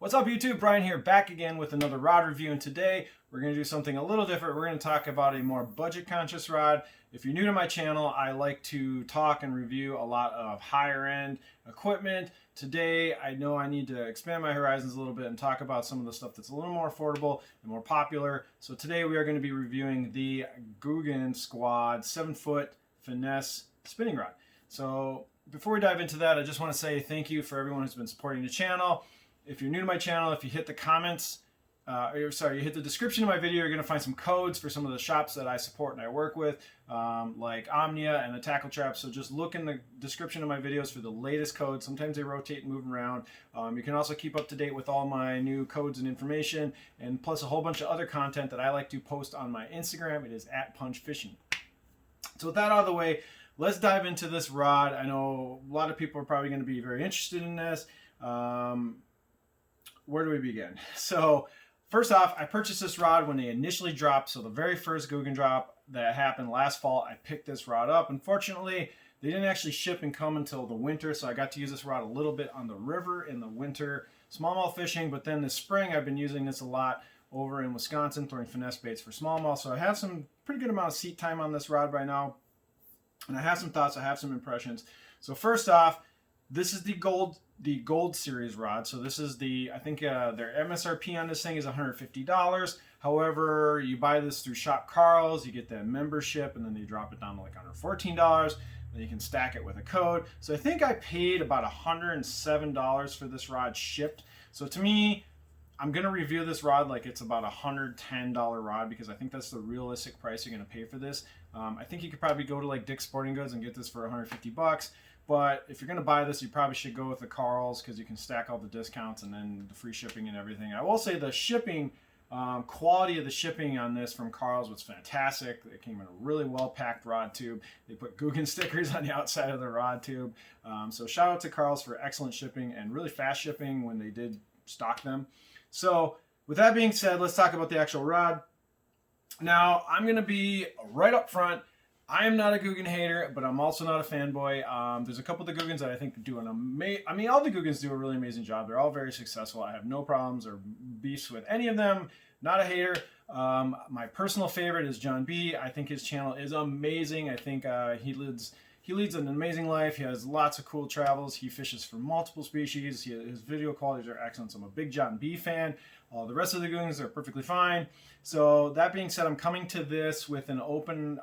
What's up YouTube? Brian here, back again with another rod review, and today we're going to do something a little different. We're going to talk about a more budget conscious rod. If you're new to my channel, I like to talk and review a lot of higher end equipment. Today I know I need to expand my horizons a little bit and talk about some of the stuff that's a little more affordable and more popular. So today we are going to be reviewing the Googan Squad 7-foot finesse spinning rod. So before we dive into that, I just want to say thank you for everyone who's been supporting the channel. If you're new to my channel, if you hit the comments, you hit the description of my video, you're going to find some codes for some of the shops that I support and I work with, like Omnia and the Tackle Trap. So just look in the description of my videos for the latest codes. Sometimes they rotate and move around. You can also keep up to date with all my new codes and information, and plus a whole bunch of other content that I like to post on my Instagram. It is @punchfishing. So with that out of the way, let's dive into this rod. I know a lot of people are probably going to be very interested in this. Where do we begin? So first off, I purchased this rod when they initially dropped. So the very first Googan drop that happened last fall, I picked this rod up. Unfortunately, they didn't actually ship and come until the winter. So I got to use this rod a little bit on the river in the winter, smallmouth fishing. But then this spring, I've been using this a lot over in Wisconsin, throwing finesse baits for smallmouth. So I have some pretty good amount of seat time on this rod right now. And I have some thoughts, I have some impressions. So first off, this is the gold series rod. So this is I think their MSRP on this thing is $150. However, you buy this through Shop Carl's, you get that membership, and then they drop it down to like $114. Then you can stack it with a code. So I think I paid about $107 for this rod shipped. So to me, I'm going to review this rod like it's about a $110 rod, because I think that's the realistic price you're going to pay for this. I think you could probably go to like Dick's Sporting Goods and get this for 150 bucks. But if you're going to buy this, you probably should go with the Carl's, because you can stack all the discounts and then the free shipping and everything. I will say the shipping, quality of the shipping on this from Carl's was fantastic. It came in a really well-packed rod tube. They put Googan stickers on the outside of the rod tube. So shout out to Carl's for excellent shipping and really fast shipping when they did stock them. So with that being said, let's talk about the actual rod. Now, I'm going to be right up front. I am not a Googan hater, but I'm also not a fanboy. There's a couple of the Googans that I think do an amazing... I mean, all the Googans do a really amazing job. They're all very successful. I have no problems or beefs with any of them. Not a hater. My personal favorite is John B. I think his channel is amazing. I think he leads an amazing life. He has lots of cool travels. He fishes for multiple species. His video qualities are excellent. So I'm a big John B fan. All the rest of the Googans are perfectly fine. So that being said, I'm coming to this with an open...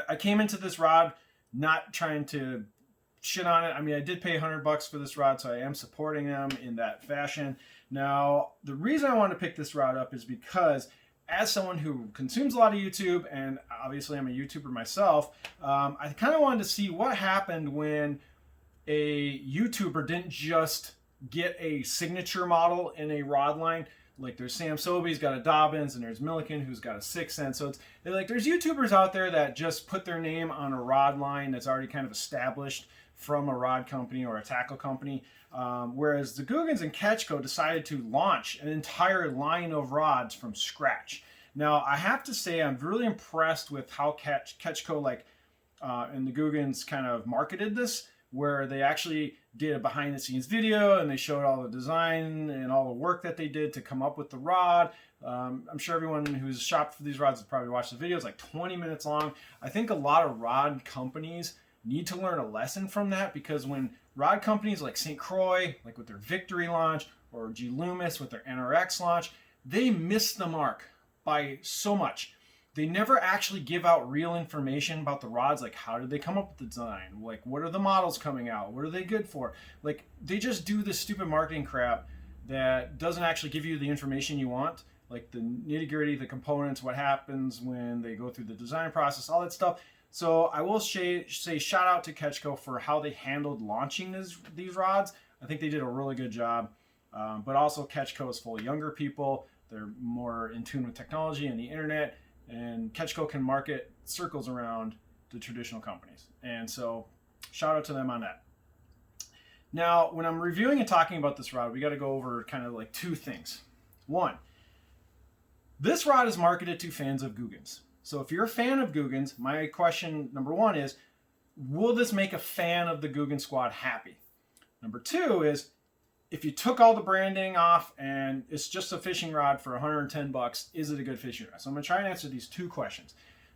I came into this rod not trying to shit on it. I mean, I did pay 100 bucks for this rod, so I am supporting them in that fashion. Now, the reason I wanted to pick this rod up is because as someone who consumes a lot of YouTube, and obviously I'm a YouTuber myself, I kind of wanted to see what happened when a YouTuber didn't just get a signature model in a rod line. Like there's Sam Sobey's got a Dobbins, and there's Milliken who's got a 6th Sense. So there's YouTubers out there that just put their name on a rod line that's already kind of established from a rod company or a tackle company. Whereas the Googans and Ketchco decided to launch an entire line of rods from scratch. Now I have to say I'm really impressed with how Ketchco and the Googans kind of marketed this, where they actually did a behind the scenes video and they showed all the design and all the work that they did to come up with the rod. I'm sure everyone who's shopped for these rods has probably watched the video. It's like 20 minutes long. I think a lot of rod companies need to learn a lesson from that, because when rod companies like St. Croix, like with their Victory launch, or G. Loomis with their NRX launch, they miss the mark by so much. They never actually give out real information about the rods, like how did they come up with the design? Like what are the models coming out? What are they good for? Like they just do this stupid marketing crap that doesn't actually give you the information you want, like the nitty-gritty, the components, what happens when they go through the design process, all that stuff. So I will say shout out to Ketchco for how they handled launching these rods. I think they did a really good job. But also Ketchco is full of younger people. They're more in tune with technology and the internet. And Ketchco can market circles around the traditional companies. And so shout out to them on that. Now, when I'm reviewing and talking about this rod, we got to go over kind of like two things. One, this rod is marketed to fans of Googans. So if you're a fan of Googans, my question number one is, will this make a fan of the Googan Squad happy? Number two is if you took all the branding off and it's just a fishing rod for 110 bucks, is it a good fishing rod? So I'm going to try and answer these two questions.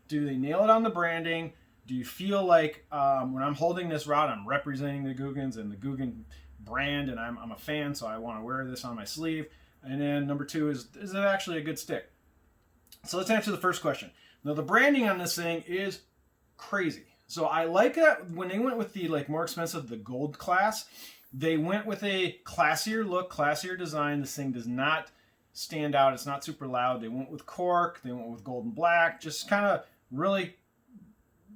Do they nail it on the branding? Do you feel like when I'm holding this rod, I'm representing the Googans and the Googan brand, and I'm a fan, so I want to wear this on my sleeve? And then number two is it actually a good stick? So let's answer the first question. Now, the branding on this thing is crazy. So I like that when they went with the like more expensive, the gold class, they went with a classier look, classier design. This thing does not stand out. It's not super loud. They went with cork. They went with gold and black. Just kind of really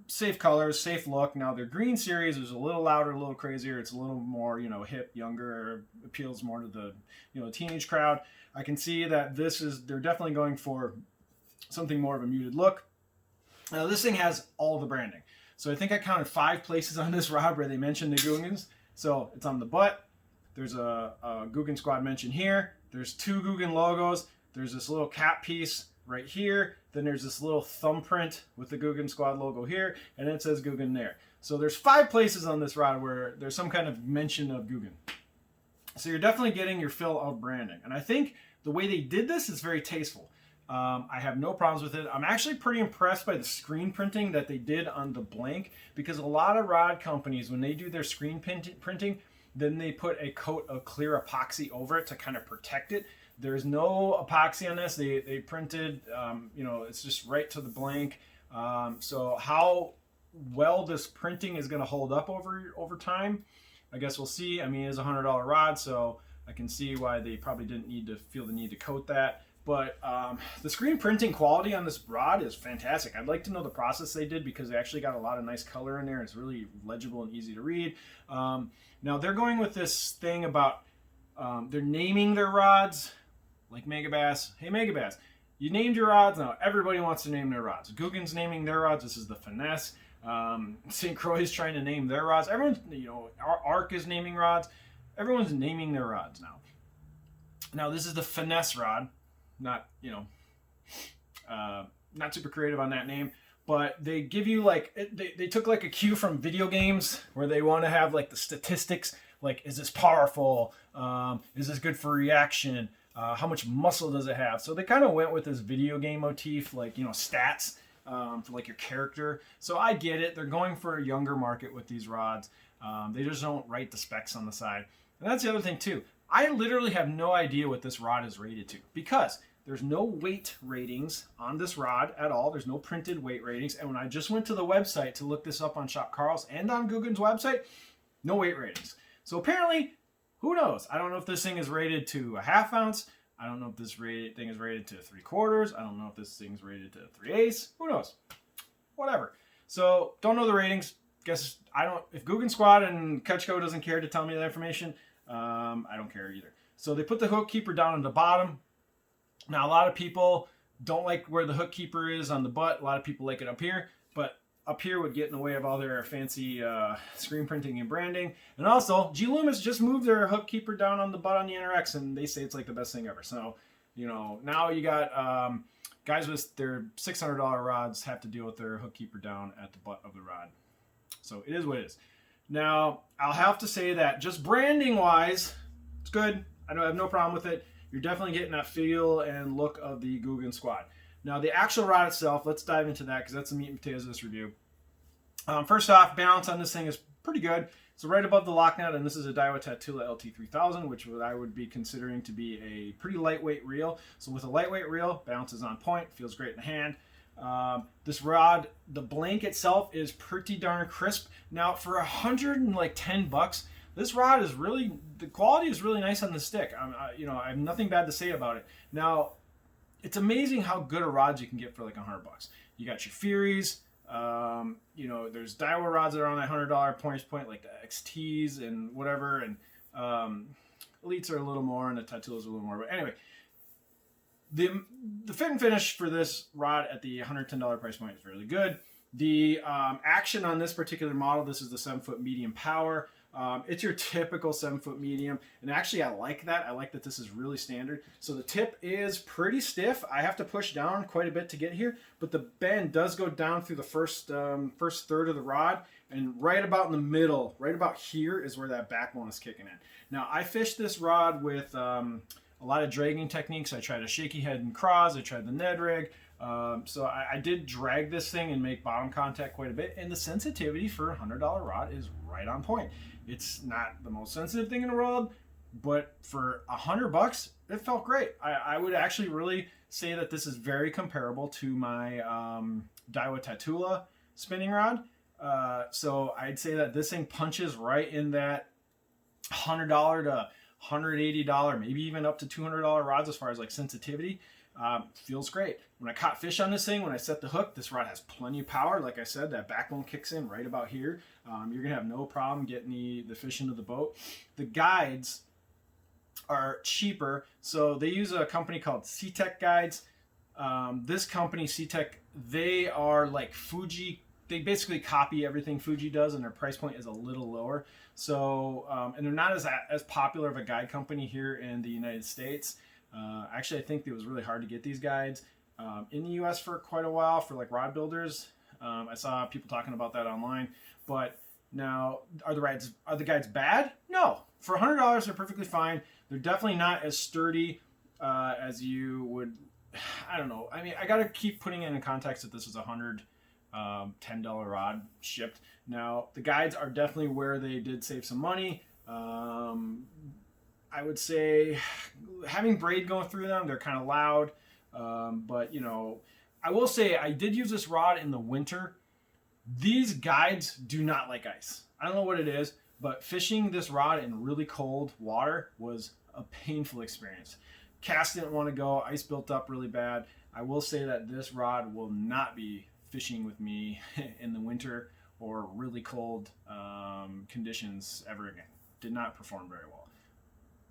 safe colors, safe look. Now their green series is a little louder, a little crazier. It's a little more, hip, younger, appeals more to the, teenage crowd. I can see that they're definitely going for something more of a muted look. Now this thing has all the branding. So I think I counted 5 places on this rod where they mentioned the Googans. So it's on the butt. There's a Googan Squad mention here. There's 2 Googan logos. There's this little cap piece right here. Then there's this little thumbprint with the Googan Squad logo here. And it says Googan there. So there's 5 places on this rod where there's some kind of mention of Googan. So you're definitely getting your fill of branding. And I think the way they did this is very tasteful. I have no problems with it. I'm actually pretty impressed by the screen printing that they did on the blank, because a lot of rod companies, when they do their screen printing, then they put a coat of clear epoxy over it to kind of protect it. There's no epoxy on this. They printed, it's just right to the blank. So how well this printing is going to hold up over time, I guess we'll see. I mean, it's a $100 rod, so I can see why they probably didn't feel the need to coat that. But the screen printing quality on this rod is fantastic. I'd like to know the process they did, because they actually got a lot of nice color in there. It's really legible and easy to read. Now they're going with this thing about they're naming their rods, like Megabass. Hey Megabass, you named your rods. Now everybody wants to name their rods. Googan's naming their rods. This is the finesse. St. Croix's trying to name their rods. Everyone's, Arc is naming rods. Everyone's naming their rods now. Now this is the finesse rod. Not, not super creative on that name, but they give you they took like a cue from video games where they want to have like the statistics, like, is this powerful? Is this good for reaction? How much muscle does it have? So they kind of went with this video game motif, like, stats for like your character. So I get it. They're going for a younger market with these rods. They just don't write the specs on the side. And that's the other thing too. I literally have no idea what this rod is rated to, because there's no weight ratings on this rod at all. There's no printed weight ratings. And when I just went to the website to look this up on Shop Carl's and on Googan's website, no weight ratings. So apparently, who knows? I don't know if this thing is rated to a 1/2 ounce. I don't know if this thing is rated to 3/4. I don't know if this thing's rated to 3/8. Who knows? Whatever. So don't know the ratings. Guess if Googan Squad and Ketchco doesn't care to tell me that information, I don't care either. So they put the hook keeper down on the bottom. Now, a lot of people don't like where the hook keeper is on the butt. A lot of people like it up here, but up here would get in the way of all their fancy screen printing and branding. And also, G Loomis just moved their hook keeper down on the butt on the NRX, and they say it's like the best thing ever. So, now you got guys with their $600 rods have to deal with their hook keeper down at the butt of the rod. So it is what it is. Now, I'll have to say that just branding-wise, it's good. I have no problem with it. You're definitely getting that feel and look of the Googan Squad. Now, the actual rod itself, let's dive into that, because that's the meat and potatoes of this review. First off, balance on this thing is pretty good. So right above the lock nut, and this is a Daiwa Tatula LT3000, which I would be considering to be a pretty lightweight reel. So with a lightweight reel, balance is on point, feels great in the hand. This rod, the blank itself is pretty darn crisp. Now, for $110, this rod is really, the quality is really nice on the stick. I have nothing bad to say about it. Now, it's amazing how good a rod you can get for like $100. You got your Furies, there's Daiwa rods that are on that $100 price point, like the XTs and whatever, and Elites are a little more, and the Tatulas are a little more. But anyway, the fit and finish for this rod at the $110 price point is really good. The action on this particular model, this is the 7-foot medium power. It's your typical 7-foot medium, and actually I like that. I like that this is really standard. So the tip is pretty stiff. I have to push down quite a bit to get here, but the bend does go down through the first third of the rod, And right about in the middle, right about here is where that backbone is kicking in. Now, I fished this rod with a lot of dragging techniques. I tried a shaky head and cross. I tried the Ned rig. So I did drag this thing and make bottom contact quite a bit. And the sensitivity for a $100 rod is right on point. It's not the most sensitive thing in the world, but for $100, it felt great. I would actually really say that this is very comparable to my Daiwa Tatula spinning rod. So I'd say that this thing punches right in that $100 to $180, maybe even up to $200 rods as far as like sensitivity. Feels great. When I caught fish on this thing, when I set the hook, this rod has plenty of power. Like I said, that backbone kicks in right about here. You're gonna have no problem getting the fish into the boat. The guides are cheaper, so they use a company called C-Tech guides. This company, C-Tech, they are like Fuji. They basically copy everything Fuji does, and their price point is a little lower. So, and they're not as popular of a guide company here in the United States. Actually, I think it was really hard to get these guides in the U.S. for quite a while for like rod builders. I saw people talking about that online. But now, are the guides bad? No. For $100, they're perfectly fine. They're definitely not as sturdy as you would. I don't know. I mean, I got to keep putting it in context that this is $10 rod shipped. Now, the guides are definitely where they did save some money. I would say having braid going through them, they're kind of loud. But, you know, I will say I did use this rod in the winter. These guides do not like ice. I don't know what it is, but fishing this rod in really cold water was a painful experience. Cast didn't want to go. Ice built up really bad. I will say that this rod will not be fishing with me in the winter or really cold conditions ever again. Did not perform very well.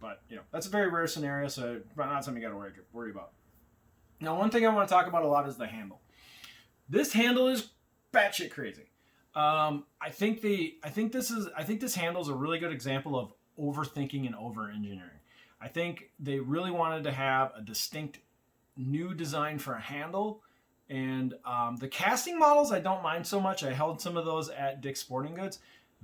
But, you know, that's a very rare scenario, so not something you got to worry about. Now, one thing I want to talk about a lot is the handle. This handle is batshit crazy. I think this handle is a really good example of overthinking and over-engineering. I think they really wanted to have a distinct new design for a handle. And the casting models, I don't mind so much. I held some of those at Dick's Sporting Goods.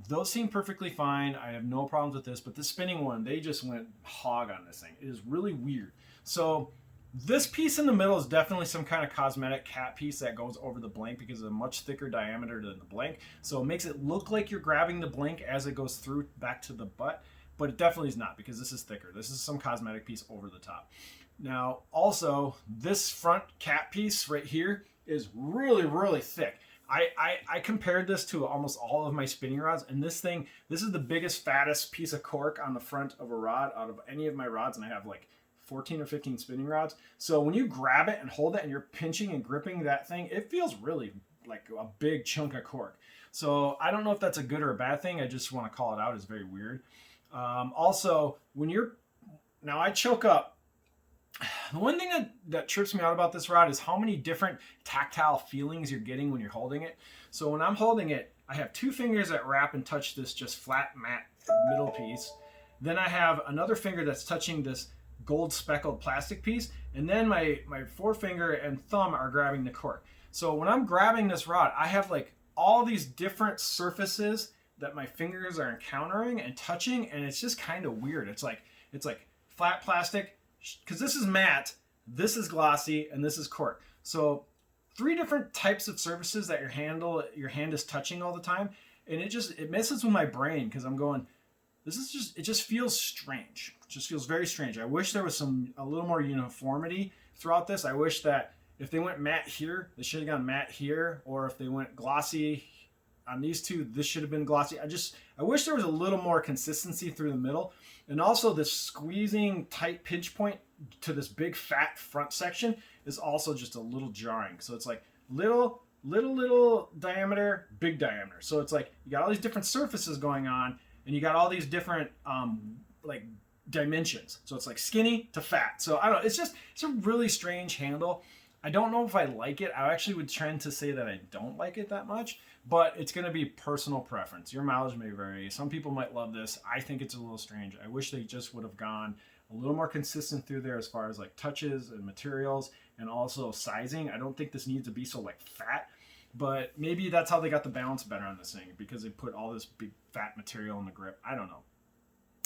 Those seem perfectly fine. I have no problems with this. But the spinning one, they just went hog on this thing. It is really weird. So this piece in the middle is definitely some kind of cosmetic cap piece that goes over the blank because of a much thicker diameter than the blank. So it makes it look like you're grabbing the blank as it goes through back to the butt. But it definitely is not because this is thicker. This is some cosmetic piece over the top. Now, also, this front cap piece right here is really, really thick. I compared this to almost all of my spinning rods, and this is the biggest, fattest piece of cork on the front of a rod out of any of my rods, and I have like 14 or 15 spinning rods. So when you grab it and hold it and you're pinching and gripping that thing, it feels really like a big chunk of cork. So I don't know if that's a good or a bad thing. I just want to call it out. It's very weird. Also, now I choke up. The one thing that trips me out about this rod is how many different tactile feelings you're getting when you're holding it. So when I'm holding it, I have two fingers that wrap and touch this just flat matte middle piece. Then I have another finger that's touching this gold speckled plastic piece. And then my forefinger and thumb are grabbing the cork. So when I'm grabbing this rod, I have like all these different surfaces that my fingers are encountering and touching. And it's just kind of weird. It's like flat plastic, because this is matte, this is glossy, and this is cork. So 3 different types of surfaces that your hand is touching all the time, and it messes with my brain because I'm going, it just feels strange. It just feels very strange. I wish there was a little more uniformity throughout this. I wish that if they went matte here, they should have gone matte here, or if they went glossy on these two, this should have been glossy. I wish there was a little more consistency through the middle. And also this squeezing tight pinch point to this big fat front section is also just a little jarring. So it's like little diameter, big diameter. So it's like you got all these different surfaces going on and you got all these different like dimensions. So it's like skinny to fat. So I don't know, it's a really strange handle. I don't know if I like it. I actually would trend to say that I don't like it that much, but it's going to be personal preference. Your mileage may vary. Some people might love this. I think it's a little strange. I wish they just would have gone a little more consistent through there as far as like touches and materials and also sizing. I don't think this needs to be so like fat, but maybe that's how they got the balance better on this thing, because they put all this big fat material in the grip. I don't know.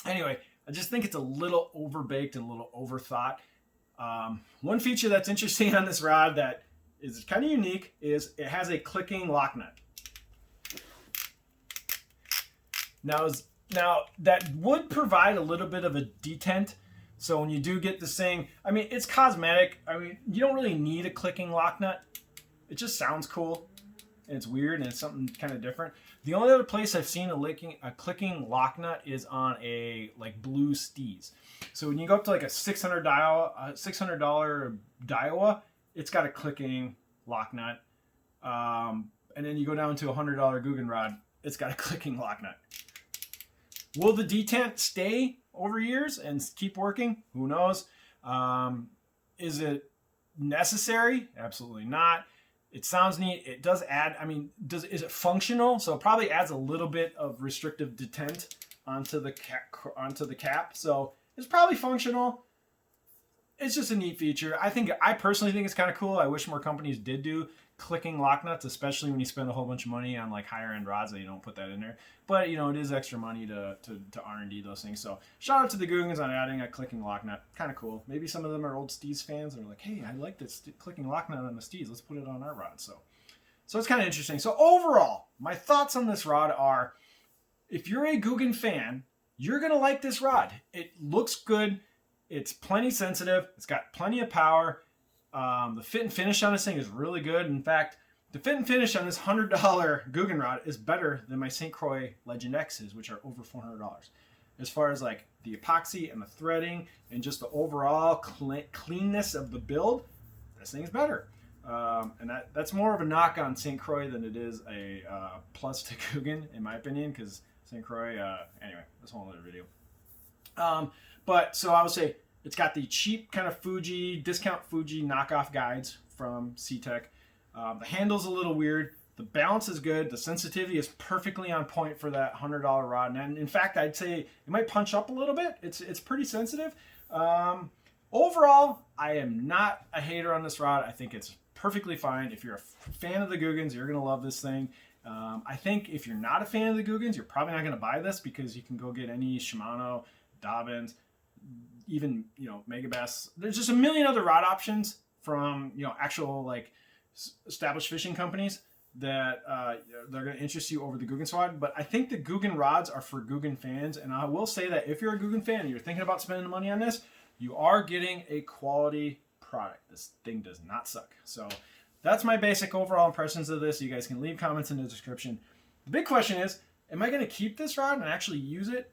Anyway, I just think it's a little overbaked and a little overthought. One feature that's interesting on this rod that is kind of unique is it has a clicking lock nut. Now that would provide a little bit of a detent. So when you do get this thing, I mean, it's cosmetic. I mean, you don't really need a clicking lock nut. It just sounds cool. And it's weird and it's something kind of different. The only other place I've seen a clicking lock nut is on a like blue Steez. So when you go up to like a $600 Daiwa, it's got a clicking lock nut. And then you go down to a $100 Googan rod, it's got a clicking lock nut. Will the detent stay over years and keep working? Who knows? Is it necessary? Absolutely not. It sounds neat. It does add, I mean, is it functional? So it probably adds a little bit of restrictive detent onto the cap. So it's probably functional. It's just a neat feature. I personally think it's kind of cool. I wish more companies did do clicking lock nuts, especially when you spend a whole bunch of money on like higher end rods that you don't put that in there. But you know, it is extra money to R&D those things. So shout out to the Googans on adding a clicking lock nut. Kind of cool. Maybe some of them are old Steez fans and are like, hey, I like this clicking lock nut on the Steez. Let's put it on our rod. So it's kind of interesting. So overall, my thoughts on this rod are, if you're a Googan fan, you're going to like this rod. It looks good. It's plenty sensitive. It's got plenty of power. The fit and finish on this thing is really good. In fact, the fit and finish on this $100 Googan rod is better than my St. Croix Legend X's, which are over $400. As far as like the epoxy and the threading and just the overall cleanness of the build, this thing's better. And that's more of a knock on St. Croix than it is a plus to Googan, in my opinion, because St. Croix, anyway, that's a whole other video. But so I would say it's got the cheap kind of discount Fuji knockoff guides from C-Tech. The handle's a little weird. The balance is good. The sensitivity is perfectly on point for that $100 rod. And in fact, I'd say it might punch up a little bit. It's pretty sensitive. Overall, I am not a hater on this rod. I think it's perfectly fine. If you're a fan of the Googans, you're going to love this thing. I think if you're not a fan of the Googans, you're probably not going to buy this, because you can go get any Shimano, Dobyns, even, you know, Megabass. There's just a million other rod options from, you know, actual like established fishing companies that they're going to interest you over the Googan Squad. But I think the Googan rods are for Googan fans, and I will say that if you're a Googan fan and you're thinking about spending money on this, you are getting a quality product. This thing does not suck. So that's my basic overall impressions of this. You guys can leave comments in the description. The big question is, am I going to keep this rod and actually use it?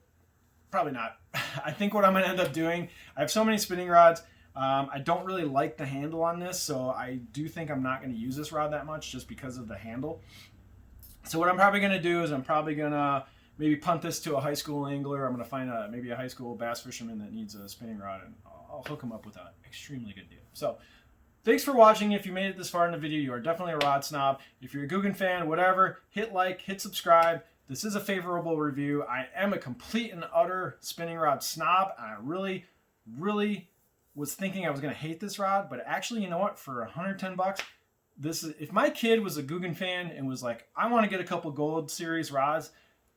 Probably not. I think what I'm going to end up doing, I have so many spinning rods. I don't really like the handle on this, so I do think I'm not going to use this rod that much just because of the handle. So what I'm probably going to do is I'm probably going to maybe punt this to a high school angler. I'm going to find maybe a high school bass fisherman that needs a spinning rod, and I'll hook him up with an extremely good deal. So thanks for watching. If you made it this far in the video, you are definitely a rod snob. If you're a Googan fan, whatever, hit like, hit subscribe. This is a favorable review. I am a complete and utter spinning rod snob. I really, really was thinking I was going to hate this rod, but actually, you know what? For 110 bucks, if my kid was a Googan fan and was like, I want to get a couple Gold Series rods,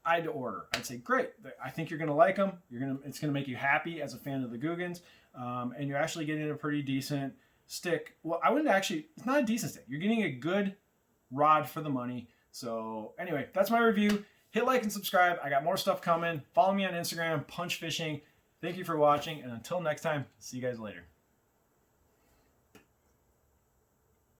I'd order. I'd say, great. I think you're going to like them. It's going to make you happy as a fan of the Googans, and you're actually getting a pretty decent stick. Well, it's not a decent stick. You're getting a good rod for the money. So anyway, that's my review. Hit like and subscribe. I got more stuff coming. Follow me on Instagram, Punch Fishing. Thank you for watching, and until next time, see you guys later.